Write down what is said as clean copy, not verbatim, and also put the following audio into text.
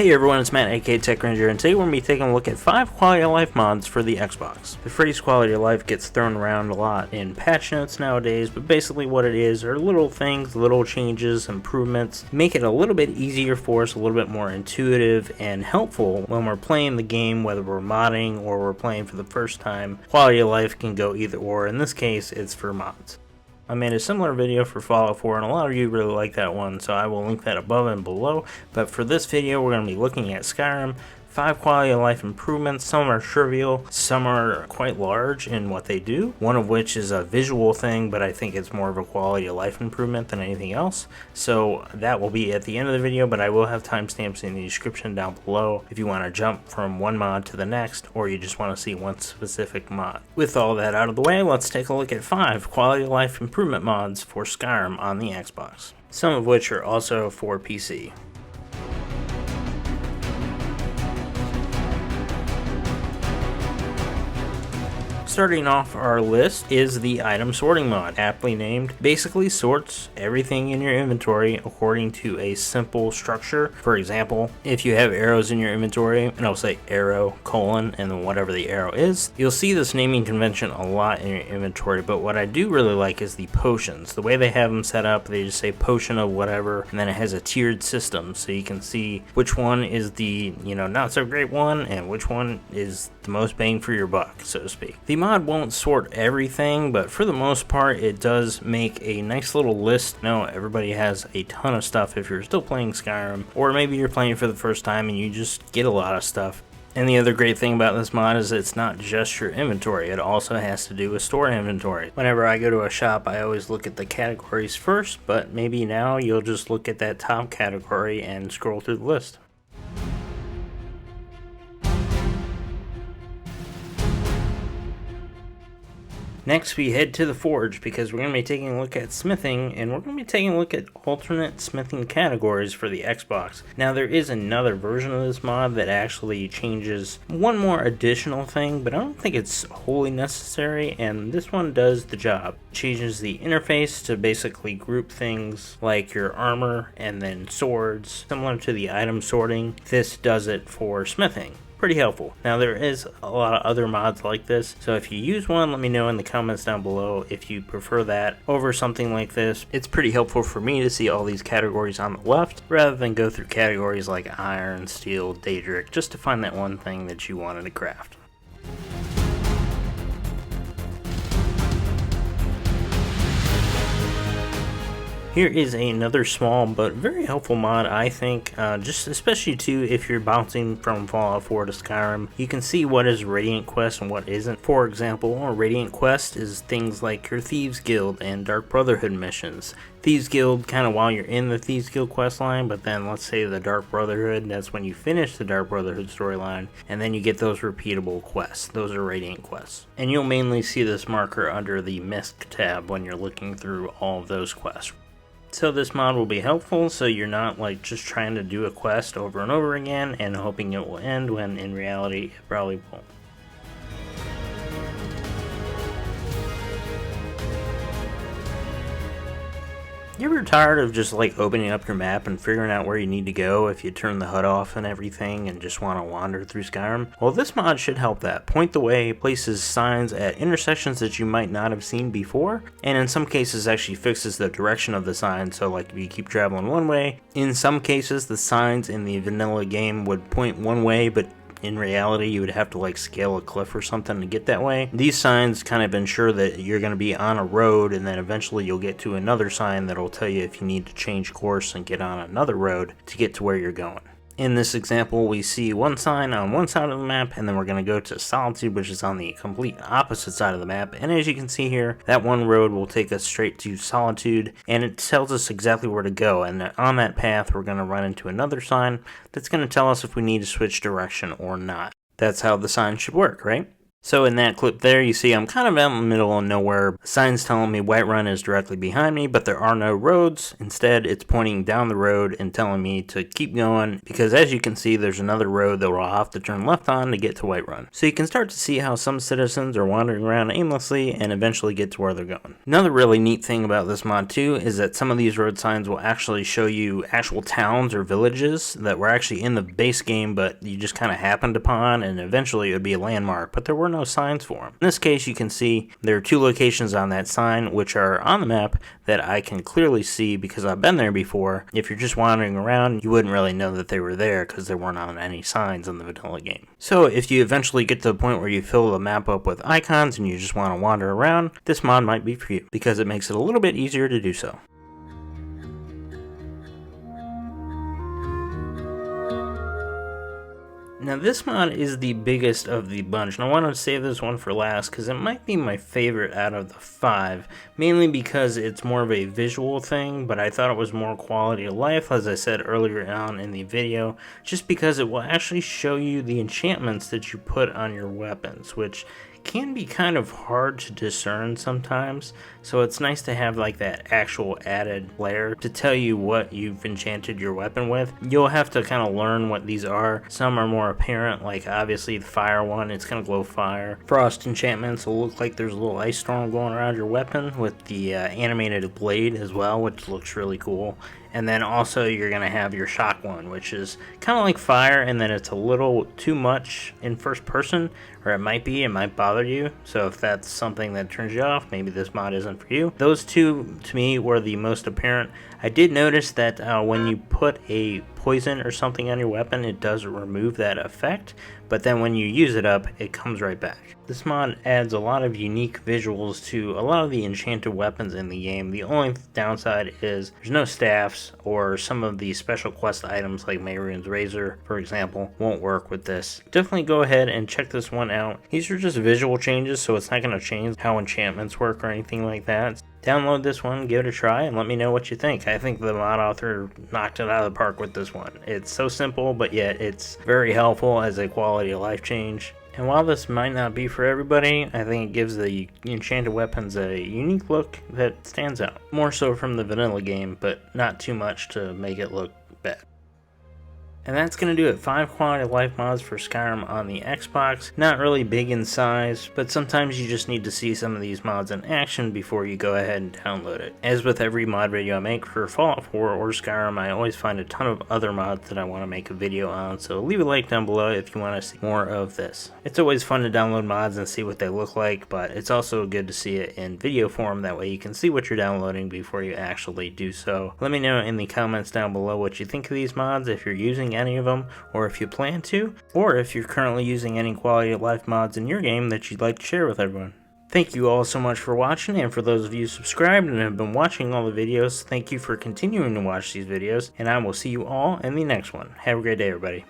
Hey everyone, it's Matt, aka Tech Ranger, and today we're going to be taking a look at 5 quality of life mods for the Xbox. The phrase quality of life gets thrown around a lot in patch notes nowadays, but basically what it is are little things, little changes, improvements, make it a little bit easier for us, a little bit more intuitive and helpful when we're playing the game, whether we're modding or we're playing for the first time. Quality of life can go either or, in this case it's for mods. I made a similar video for Fallout 4 and a lot of you really like that one, so I will link that above and below. But for this video we're going to be looking at Skyrim, 5 quality of life improvements. Some are trivial, some are quite large in what they do, one of which is a visual thing, but I think it's more of a quality of life improvement than anything else. So that will be at the end of the video, but I will have timestamps in the description down below if you want to jump from one mod to the next, or you just want to see one specific mod. With all that out of the way, let's take a look at 5 quality of life improvement mods for Skyrim on the Xbox, some of which are also for PC. Starting off our list is the item sorting mod, aptly named. Basically sorts everything in your inventory according to a simple structure. For example, if you have arrows in your inventory, and I'll say arrow, colon, and then whatever the arrow is, you'll see this naming convention a lot in your inventory, but what I do really like is the potions. The way they have them set up, they just say potion of whatever, and then it has a tiered system, so you can see which one is the, not so great one, and which one is the most bang for your buck, so to speak. The mod won't sort everything, but for the most part it does make a nice little list. Now everybody has a ton of stuff if you're still playing Skyrim, or maybe you're playing for the first time and you just get a lot of stuff. And the other great thing about this mod is it's not just your inventory, it also has to do with store inventory. Whenever I go to a shop I always look at the categories first, but maybe now you'll just look at that top category and scroll through the list. Next we head to the forge because we're going to be taking a look at smithing, and we're going to be taking a look at alternate smithing categories for the Xbox. Now there is another version of this mod that actually changes one more additional thing, but I don't think it's wholly necessary, and this one does the job. It changes the interface to basically group things like your armor and then swords, similar to the item sorting. This does it for smithing. Pretty helpful. Now there is a lot of other mods like this, so if you use one, let me know in the comments down below if you prefer that over something like this. It's pretty helpful for me to see all these categories on the left rather than go through categories like iron, steel, daedric, just to find that one thing that you wanted to craft. Here is another small but very helpful mod, I think, just especially too if you're bouncing from Fallout 4 to Skyrim. You can see what is Radiant Quest and what isn't. For example, a Radiant Quest is things like your Thieves Guild and Dark Brotherhood missions. Thieves Guild kind of while you're in the Thieves Guild quest line, but then let's say the Dark Brotherhood, that's when you finish the Dark Brotherhood storyline, and then you get those repeatable quests. Those are Radiant quests. And you'll mainly see this marker under the Misc tab when you're looking through all of those quests. So this mod will be helpful, so you're not like just trying to do a quest over and over again and hoping it will end when in reality it probably won't. You ever tired of just like opening up your map and figuring out where you need to go if you turn the HUD off and everything and just want to wander through Skyrim? Well, this mod should help that. Point the Way places signs at intersections that you might not have seen before, and in some cases actually fixes the direction of the sign, so like if you keep traveling one way, in some cases the signs in the vanilla game would point one way, but in reality you would have to like scale a cliff or something to get that way. These signs kind of ensure that you're going to be on a road, and then eventually you'll get to another sign that'll tell you if you need to change course and get on another road to get to where you're going. In this example, we see one sign on one side of the map, and then we're going to go to Solitude, which is on the complete opposite side of the map. And as you can see here, that one road will take us straight to Solitude, and it tells us exactly where to go. And on that path, we're going to run into another sign that's going to tell us if we need to switch direction or not. That's how the sign should work, right? So in that clip there, you see I'm kind of out in the middle of nowhere. Signs telling me Whiterun is directly behind me, but there are no roads. Instead, it's pointing down the road and telling me to keep going, because as you can see, there's another road that I'll have to turn left on to get to Whiterun. So you can start to see how some citizens are wandering around aimlessly and eventually get to where they're going. Another really neat thing about this mod too is that some of these road signs will actually show you actual towns or villages that were actually in the base game, but you just kind of happened upon, and eventually it would be a landmark, but there were no signs for them. In this case, you can see there are 2 locations on that sign which are on the map that I can clearly see because I've been there before. If you're just wandering around, you wouldn't really know that they were there because there weren't on any signs in the vanilla game. So if you eventually get to the point where you fill the map up with icons and you just want to wander around, this mod might be for you because it makes it a little bit easier to do so. Now this mod is the biggest of the bunch, and I want to save this one for last because it might be my favorite out of the 5, mainly because it's more of a visual thing, but I thought it was more quality of life, as I said earlier on in the video, just because it will actually show you the enchantments that you put on your weapons, which can be kind of hard to discern sometimes, so it's nice to have like that actual added layer to tell you what you've enchanted your weapon with. You'll have to kind of learn what these are. Some are more apparent, like obviously the fire one, it's going to glow fire. Frost enchantments will look like there's a little ice storm going around your weapon with the animated blade as well, which looks really cool. And then also you're going to have your shock one, which is kind of like fire, and then it's a little too much in first person, or it might bother you. So if that's something that turns you off, maybe this mod isn't for you. Those 2 to me were the most apparent. I did notice that when you put a poison or something on your weapon, it does remove that effect, but then when you use it up, it comes right back. This mod adds a lot of unique visuals to a lot of the enchanted weapons in the game. The only downside is there's no staffs, or some of the special quest items like Mayrune's Razor, for example, won't work with this. Definitely go ahead and check this one out. These are just visual changes, so it's not going to change how enchantments work or anything like that. Download this one, give it a try, and let me know what you think. I think the mod author knocked it out of the park with this one. It's so simple, but yet it's very helpful as a quality of life change. And while this might not be for everybody, I think it gives the enchanted weapons a unique look that stands out. More so from the vanilla game, but not too much to make it look bad. And that's going to do it. 5 quality of life mods for Skyrim on the Xbox. Not really big in size, but sometimes you just need to see some of these mods in action before you go ahead and download it. As with every mod video I make for Fallout 4 or Skyrim, I always find a ton of other mods that I want to make a video on, so leave a like down below if you want to see more of this. It's always fun to download mods and see what they look like, but it's also good to see it in video form. That way you can see what you're downloading before you actually do so. Let me know in the comments down below what you think of these mods, if you're using any of them, or if you plan to, or if you're currently using any quality of life mods in your game that you'd like to share with everyone. Thank you all so much for watching, and for those of you subscribed and have been watching all the videos, thank you for continuing to watch these videos, and I will see you all in the next one. Have a great day, everybody.